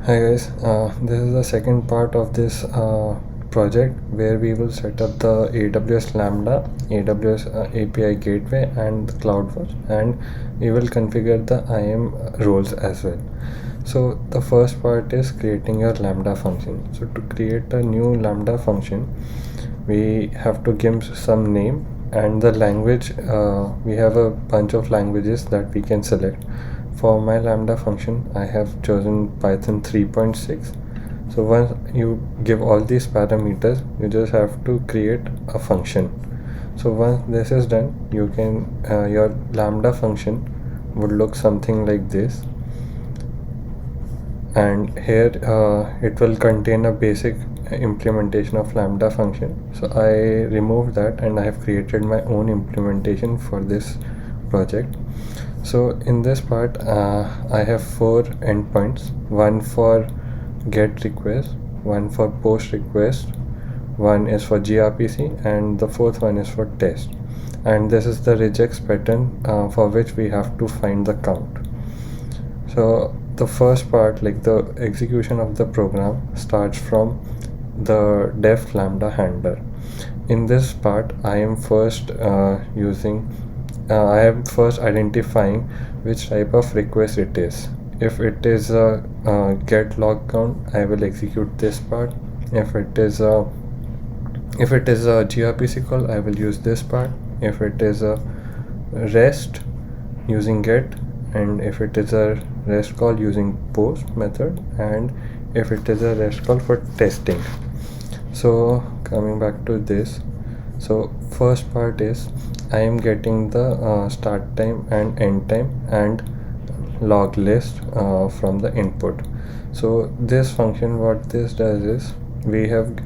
Hi guys, this is the second part of this project where we will set up the AWS Lambda, AWS API Gateway and the CloudWatch, and we will configure the IAM roles as well. So the first part is creating your Lambda function. So to create a new Lambda function, we have to give some name and the language. We have a bunch of languages that we can select. For my Lambda function, I have chosen Python 3.6. So once you give all these parameters, you just have to create a function. So once this is done, you can your Lambda function would look something like this, and here it will contain a basic implementation of Lambda function. So I removed that and I have created my own implementation for this project. So in this part, I have 4 endpoints: one for get request, one for post request, one is for gRPC, and the fourth one is for test. And this is the regex pattern for which we have to find the count. So the first part, like the execution of the program, starts from the def lambda handler. In this part, I am first identifying which type of request it is. If it is a get log count, I will execute this part. If it is a gRPC call, I will use this part. If it is a rest, using get, and if it is a rest call, using post method, and if it is a rest call for testing. So coming back to this, so first part is I am getting the start time and end time and log list from the input. So this function, what this does is, we have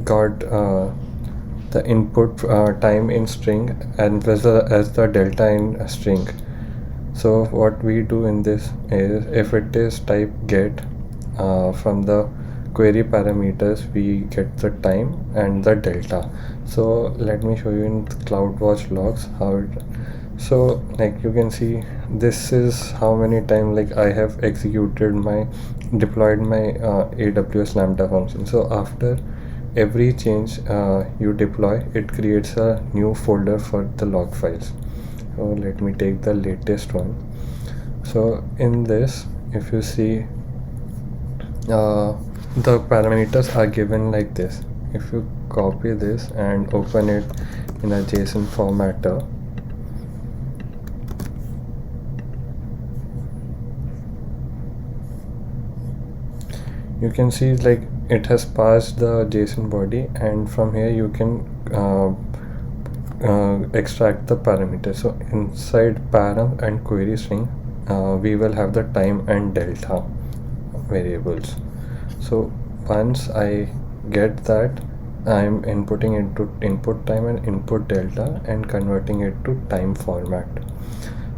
got the input time in string and as the delta in string. So what we do in this is, if it is type get, from the query parameters we get the time and the delta. So let me show you in the CloudWatch logs how it. So like you can see, this is how many times like I have deployed my AWS Lambda function. So after every change you deploy, it creates a new folder for the log files. So let me take the latest one. So in this, if you see, the parameters are given like this. If you copy this and open it in a JSON formatter, you can see like it has passed the JSON body, and from here you can extract the parameters. So inside param and query string, we will have the time and delta variables. So once I get that, I'm inputting into input time and input delta and converting it to time format.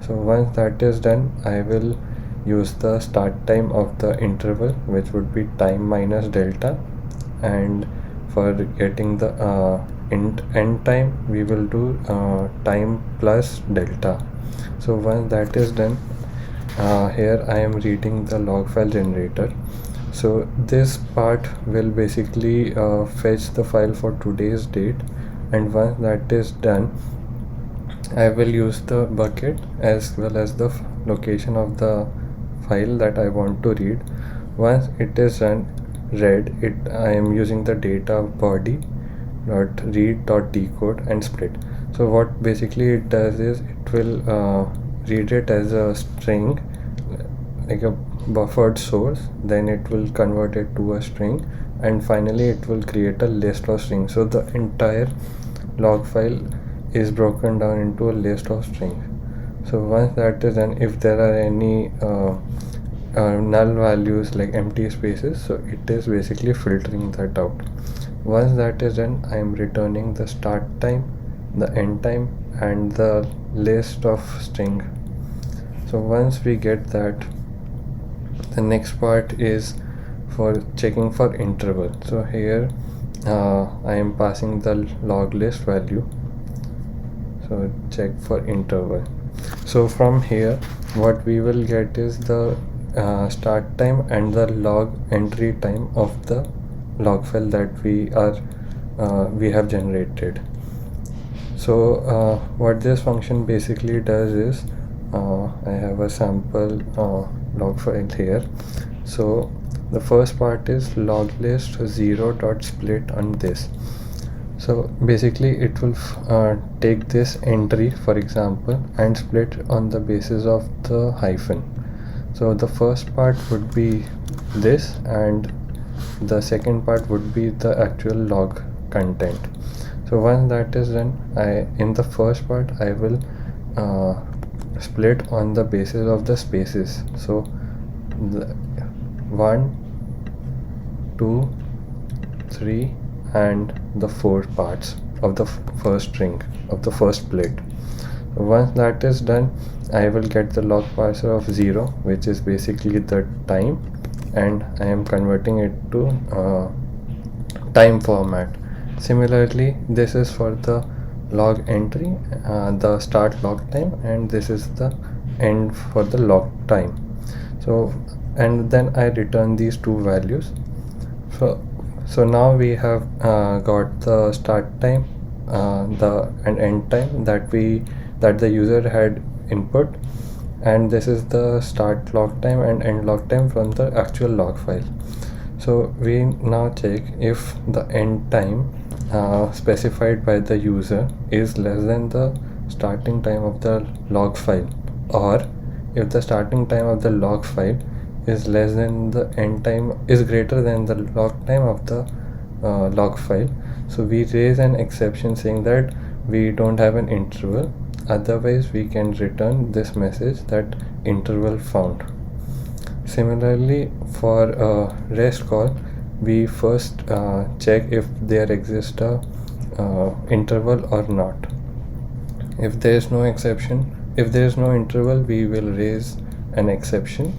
So once that is done, I will use the start time of the interval, which would be time minus delta, and for getting the end time, we will do time plus delta. So once that is done, here I am reading the log file generator. So this part will basically fetch the file for today's date, and once that is done, I will use the bucket as well as the location of the file that I want to read. Once it is read it, I am using the data body dot read dot decode and split. So what basically it does is, it will read it as a string, like a buffered source, then it will convert it to a string, and finally it will create a list of strings. So the entire log file is broken down into a list of strings. So once that is done, if there are any null values like empty spaces, so it is basically filtering that out. Once that is done, I am returning the start time, the end time, and the list of string. So once we get that, the next part is for checking for interval. So here I am passing the log list value, so check for interval. So from here what we will get is the start time and the log entry time of the log file that we have generated. So what this function basically does is, I have a sample log file here. So the first part is log list 0.split on this. So basically it will take this entry, for example, and split on the basis of the hyphen. So the first part would be this, and the second part would be the actual log content. So once that is done, in the first part I will split on the basis of the spaces. So the 1, 2, 3 and the 4 parts of the first string of the first split. So once that is done, I will get the log parser of 0, which is basically the time, and I am converting it to time format. Similarly, this is for the log entry, the start log time, and this is the end for the log time. So, and then I return these two values. So now we have got the start time, and end time that the user had input, and this is the start log time and end log time from the actual log file. So we now check if the end time specified by the user is less than the starting time of the log file, or if the starting time of the log file is less than the end time, is greater than the log time of the log file. So we raise an exception saying that we don't have an interval, otherwise we can return this message that interval found. Similarly, for a REST call, we first check if there exists a interval or not. If there is no interval, we will raise an exception,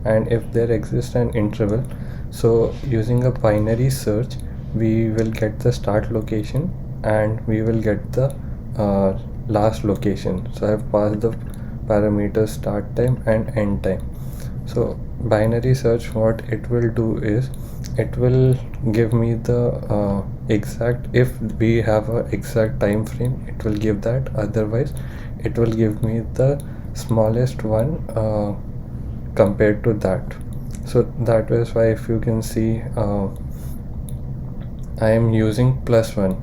and if there exists an interval, so using a binary search, we will get the start location and we will get the last location. So I have passed the parameters start time and end time. So binary search, what it will do is, it will give me the exact, if we have a exact time frame, it will give that, otherwise it will give me the smallest one compared to that. So that is why, if you can see, I am using +1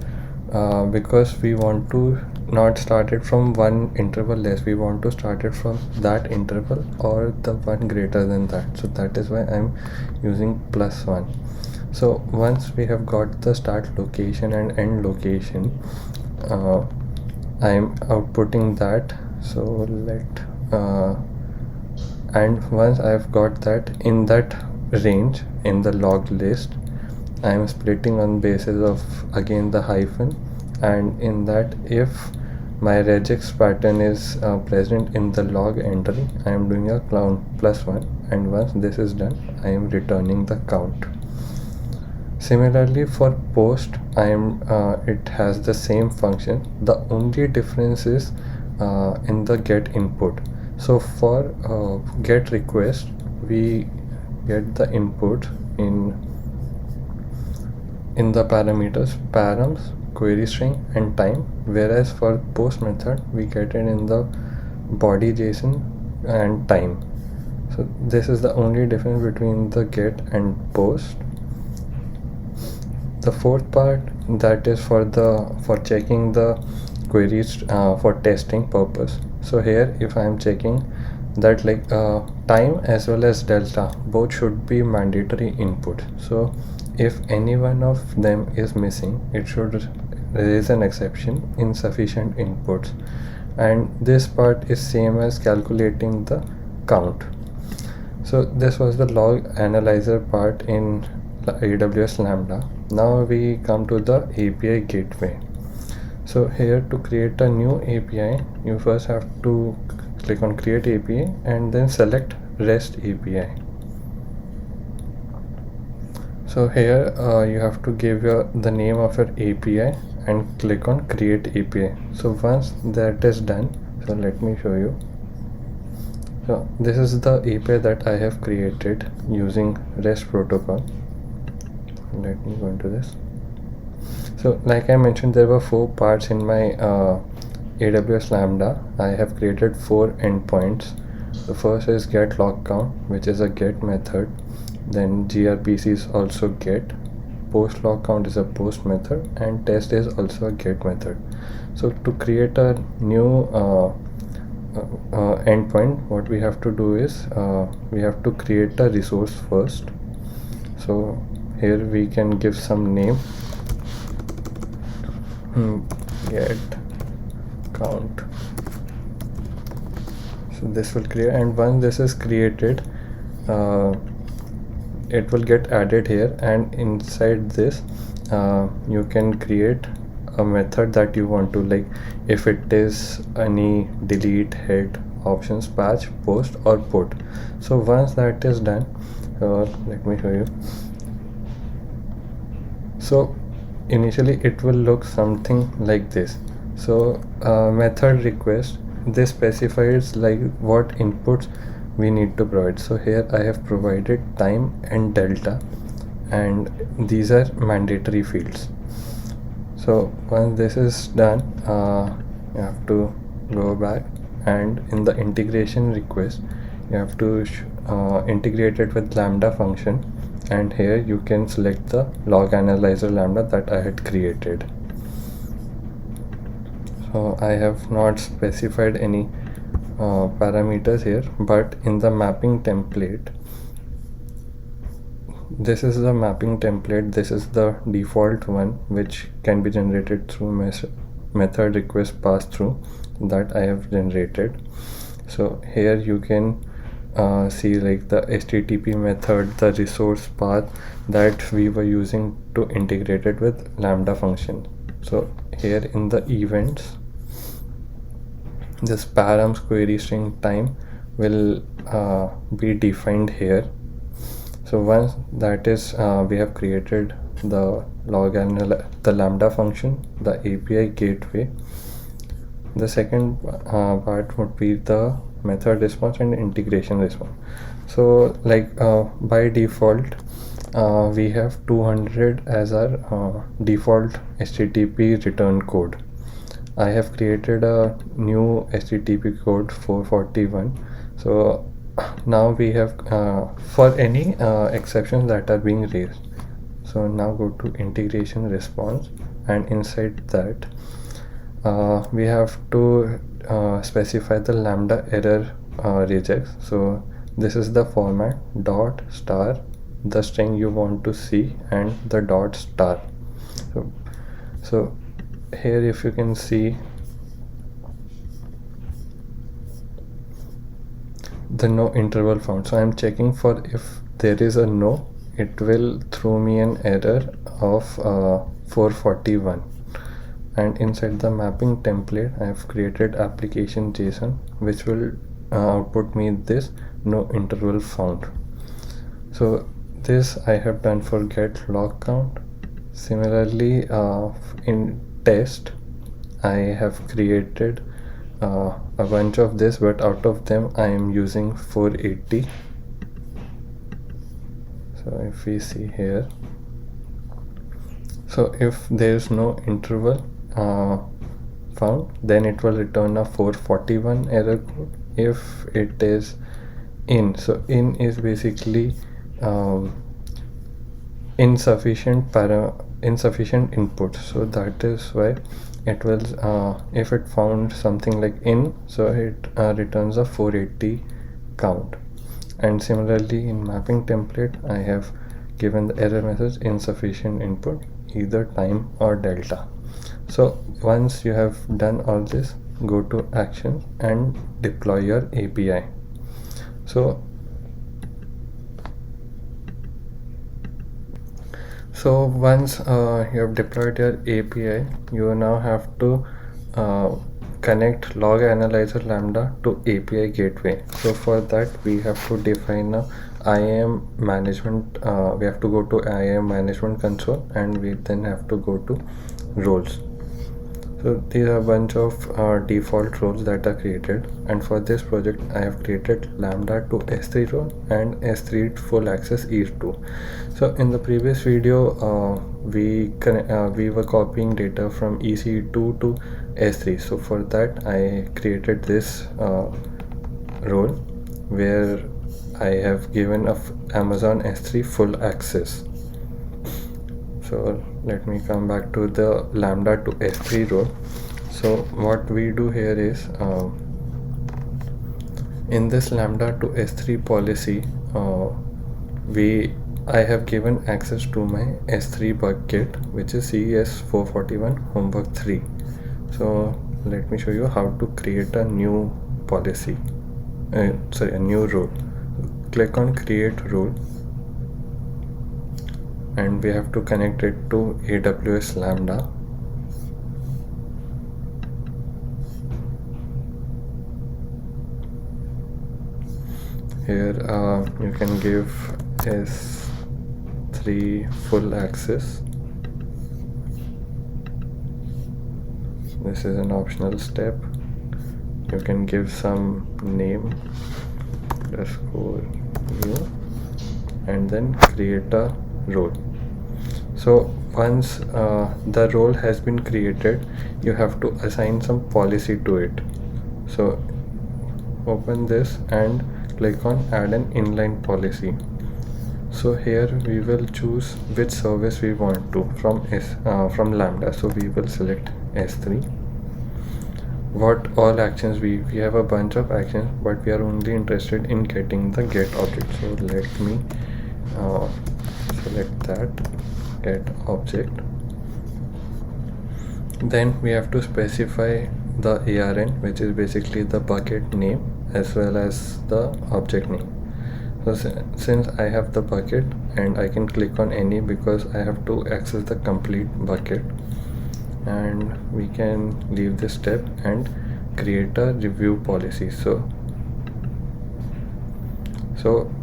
because we want to not start it from one interval less, we want to start it from that interval or the one greater than that. So that is why I'm using +1. So once we have got the start location and end location, I'm outputting that. So and once I've got that in that range in the log list, I am splitting on basis of again the hyphen, and in that, if my regex pattern is present in the log entry, I am doing a count +1, and once this is done, I am returning the count. Similarly, for post, it has the same function. The only difference is in the get input. So for get request, we get the input in the parameters params, query string and time, whereas for post method we get it in the body JSON and time. So this is the only difference between the get and post. The fourth part, that is for checking the queries for testing purpose. So here, if I am checking that, like time as well as delta, both should be mandatory input. So if any one of them is missing, it should raise an exception, insufficient inputs. And this part is same as calculating the count. So this was the log analyzer part in AWS Lambda. Now we come to the API gateway. So here, to create a new API, you first have to click on create API and then select REST API. So here you have to give the name of your API and click on create API. So once that is done, so let me show you. So this is the API that I have created using REST protocol. Let me go into this. So like I mentioned, there were 4 parts in my AWS Lambda. I have created 4 endpoints. The first is get log count, which is a get method. Then gRPC is also get. Post log count is a post method, and test is also a get method. So to create a new endpoint, what we have to do is we have to create a resource first. So here we can give some name, get count. So this will create, and once this is created, it will get added here, and inside this you can create a method that you want to, like if it is any delete, head, options, patch, post or put. So once that is done, let me show you. So initially it will look something like this. So method request, this specifies like what inputs we need to provide. So here I have provided time and delta, and these are mandatory fields. So once this is done, you have to go back, and in the integration request you have to integrate it with Lambda function, and here you can select the log analyzer Lambda that I had created. So I have not specified any parameters here, but in the mapping template, this is the mapping template. This is the default one which can be generated through method request pass through that I have generated. So here you can see like the HTTP method, the resource path that we were using to integrate it with Lambda function. So here in the events, this params query string time will be defined here. So once that is, we have created the the Lambda function, the API gateway. The second part would be the method response and integration response. So like by default we have 200 as our default HTTP return code. I have created a new HTTP code 441. So now we have for any exceptions that are being raised. So now go to integration response, and inside that we have to specify the Lambda error regex. So this is the format dot star, the string you want to see, and the dot star. So here if you can see the no interval found, so I'm checking for if there is a no, it will throw me an error of 441. And inside the mapping template I have created application JSON which will output me this no interval found. So this I have done for get log count. Similarly in test I have created a bunch of this, but out of them I am using 480. So if we see here, so if there is no interval found, then it will return a 441 error code. If it is in, so in is basically insufficient input, so that is why it will if it found something like in, so it returns a 480 count. And similarly in mapping template I have given the error message insufficient input, either time or delta. So once you have done all this, go to action and deploy your API. So once you have deployed your API, you now have to connect log analyzer Lambda to API gateway. So for that we have to define a IAM management, we have to go to IAM management console, and we then have to go to roles. So these are a bunch of default roles that are created, and for this project I have created lambda to S3 role and S3 full access E2. So in the previous video we were copying data from EC2 to S3. So for that I created this role where I have given Amazon S3 full access. So let me come back to the lambda to S3 role. So what we do here is in this lambda to S3 policy I have given access to my S3 bucket, which is CES 441 homework 3. So let me show you how to create a new policy, a new role. Click on create role, and we have to connect it to AWS Lambda. Here you can give S3 full access. This is an optional step. You can give some name _new and then create a role. So once the role has been created, you have to assign some policy to it. So open this and click on add an inline policy. So here we will choose which service we want to from Lambda. So we will select S3. What all actions we have a bunch of actions, but we are only interested in getting the get object. So let me select that get object. Then we have to specify the ARN, which is basically the bucket name as well as the object name. So since I have the bucket and I can click on any because I have to access the complete bucket, and we can leave this step and create a review policy. So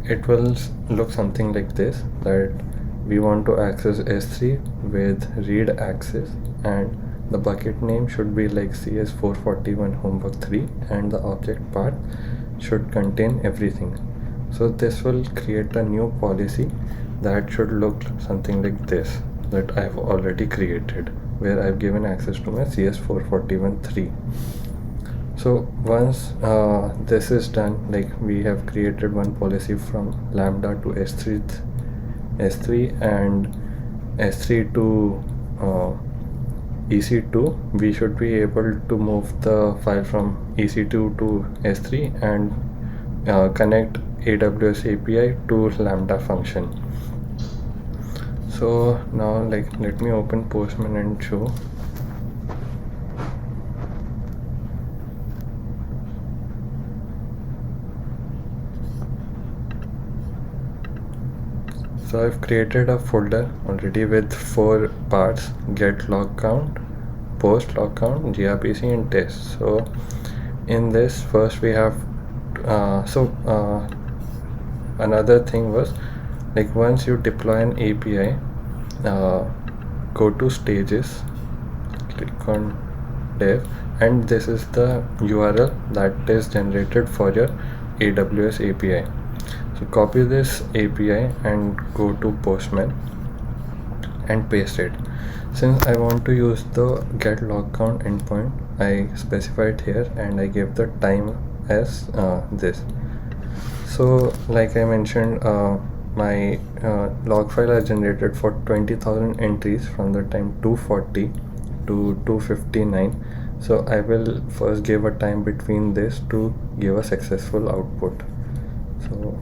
it will look something like this, that we want to access S3 with read access, and the bucket name should be like CS441 homework 3 and the object path should contain everything. So this will create a new policy that should look something like this, that I have already created, where I've given access to my CS441.3. So once this is done, like we have created one policy from lambda to S3 and S3 to EC2, we should be able to move the file from EC2 to S3 and connect AWS API to Lambda function. So now let me open Postman and show. So I've created a folder already with 4 parts: get log count, post log count, gRPC and test. So in this first we have another thing was, like once you deploy an API, go to stages, click on dev, and this is the URL that is generated for your AWS API. So copy this API and go to Postman and paste it. Since I want to use the get log count endpoint, I specified here and I gave the time as this. So like I mentioned, my log file are generated for 20,000 entries from the time 240 to 259. So I will first give a time between this to give a successful output. So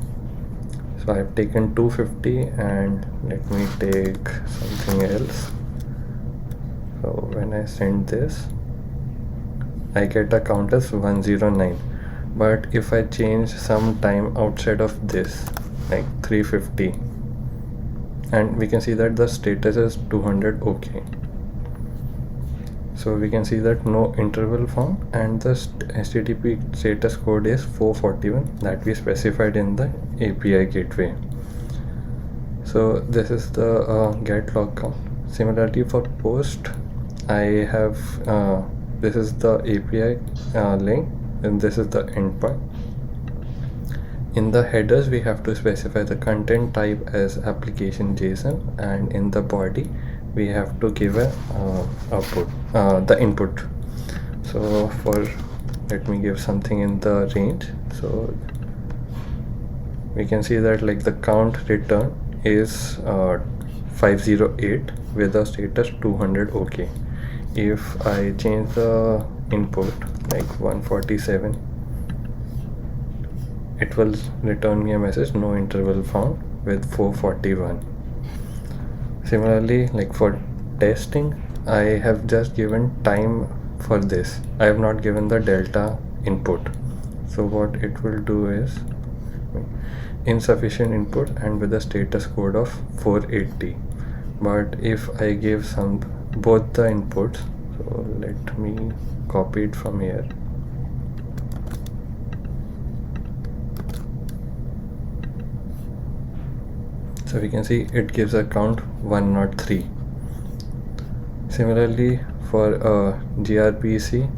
I have taken 250 and let me take something else. So when I send this, I get a count as 109. But if I change some time outside of this, like 350, and we can see that the status is 200 OK. So we can see that no interval found, and the HTTP status code is 441 that we specified in the API gateway. So this is the get log count. Similarly for post, I have this is the API link, and this is the endpoint. In the headers, we have to specify the content type as application JSON, and in the body we have to give a the input. So let me give something in the range. So we can see that like the count return is 508 with the status 200 OK. If I change the input like 147, it will return me a message no interval found with 441. Similarly, like for testing, I have just given time for this. I have not given the delta input. So what it will do is insufficient input and with a status code of 480. But if I give both the inputs, so let me copy it from here. So we can see it gives a count 103. Similarly, for gRPC,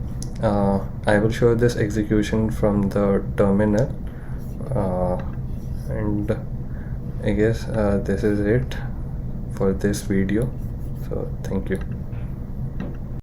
I will show this execution from the terminal, and I guess this is it for this video. So thank you.